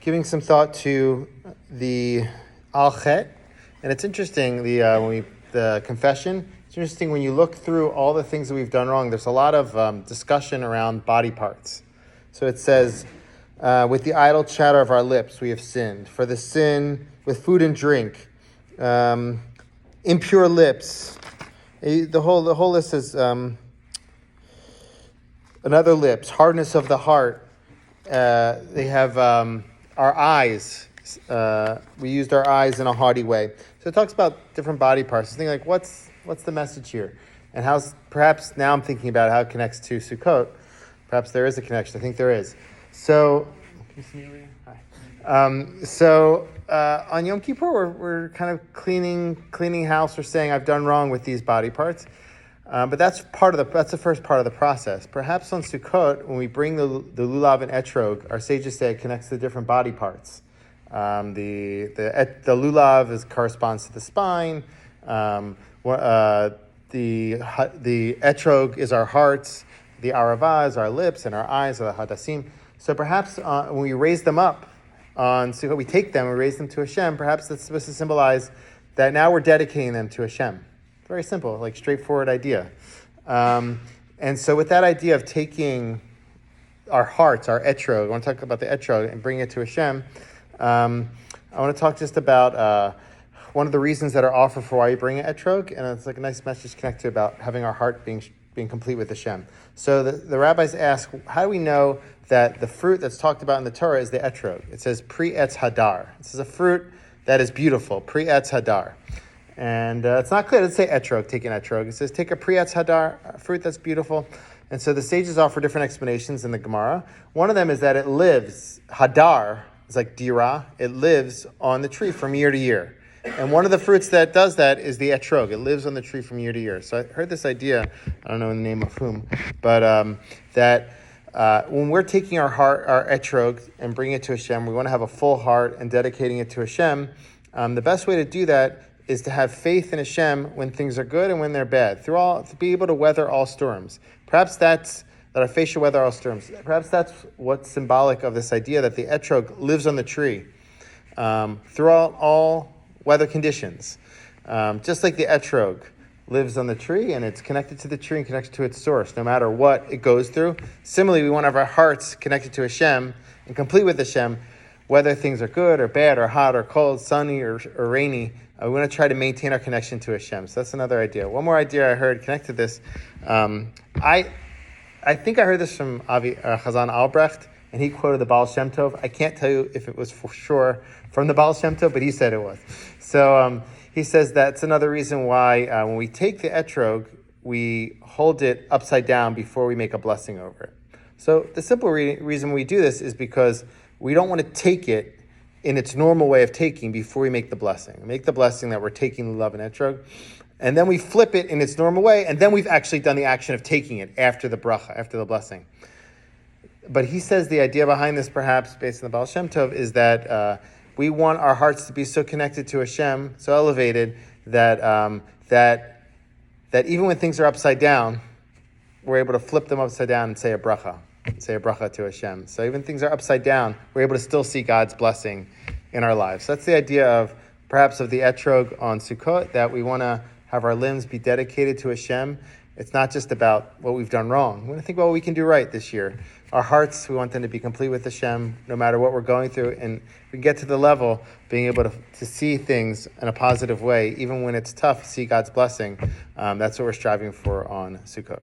giving some thought to the Al-Chet, and it's interesting, the confession. It's interesting when you look through all the things that we've done wrong, there's a lot of discussion around body parts. So it says, with the idle chatter of our lips, we have sinned. For the sin with food and drink, impure lips. The whole list is another lips, hardness of the heart. They have our eyes. We used our eyes in a haughty way. So it talks about different body parts. Think like, what's the message here? And perhaps now I'm thinking about how it connects to Sukkot. Perhaps there is a connection. I think there is. So, can you see me over here? Hi. On Yom Kippur, we're kind of cleaning house. We're saying I've done wrong with these body parts. But that's the first part of the process. Perhaps on Sukkot, when we bring the lulav and etrog, our sages say it connects to different body parts. The lulav corresponds to the spine. The etrog is our hearts. The arava is our lips, and our eyes are the hadassim. So perhaps when we raise them up on Sukkot, we take them and raise them to Hashem. Perhaps that's supposed to symbolize that now we're dedicating them to Hashem. Very simple, like straightforward idea. And so with that idea of taking our hearts, our etrog, I want to talk about the etrog and bring it to Hashem. I want to talk just about one of the reasons that are offered for why you bring an etrog, and it's like a nice message to connect to about having our heart being complete with Hashem. So the rabbis ask, how do we know that the fruit that's talked about in the Torah is the etrog? It says pri etz hadar. This is a fruit that is beautiful, pri etz hadar. And it's not clear to say etrog, take an etrog. It says take a pri etz hadar, a fruit that's beautiful. And so the sages offer different explanations in the Gemara. One of them is that it lives, hadar, it's like dira, it lives on the tree from year to year. And one of the fruits that does that is the etrog. It lives on the tree from year to year. So I heard this idea, I don't know in the name of whom, but that when we're taking our heart, our etrog, and bringing it to Hashem, we want to have a full heart and dedicating it to Hashem. The best way to do that is to have faith in Hashem when things are good and when they're bad, to be able to weather all storms. Perhaps that our faith should weather all storms. Perhaps that's what's symbolic of this idea that the etrog lives on the tree throughout all weather conditions. Just like the etrog lives on the tree and it's connected to the tree and connected to its source, no matter what it goes through. Similarly, we want to have our hearts connected to Hashem and complete with Hashem, whether things are good or bad or hot or cold, sunny or rainy. We want to try to maintain our connection to Hashem. So that's another idea. One more idea I heard connected to this. I think I heard this from Chazan Albrecht, and he quoted the Baal Shem Tov. I can't tell you if it was for sure from the Baal Shem Tov, but he said it was. So he says that's another reason why when we take the etrog, we hold it upside down before we make a blessing over it. So the simple reason we do this is because we don't want to take it in its normal way of taking before we make the blessing. We make the blessing that we're taking the love and etrog, and then we flip it in its normal way, and then we've actually done the action of taking it after the bracha, after the blessing. But he says the idea behind this, perhaps based on the Baal Shem Tov, is that we want our hearts to be so connected to Hashem, so elevated, that that even when things are upside down, we're able to flip them upside down and say a bracha to Hashem. So even things are upside down, we're able to still see God's blessing in our lives. So that's the idea of perhaps of the etrog on Sukkot, that we want to have our limbs be dedicated to Hashem. It's not just about what we've done wrong. We want to think about what we can do right this year. Our hearts, we want them to be complete with Hashem, no matter what we're going through. And we get to the level being able to see things in a positive way, even when it's tough, see God's blessing. That's what we're striving for on Sukkot.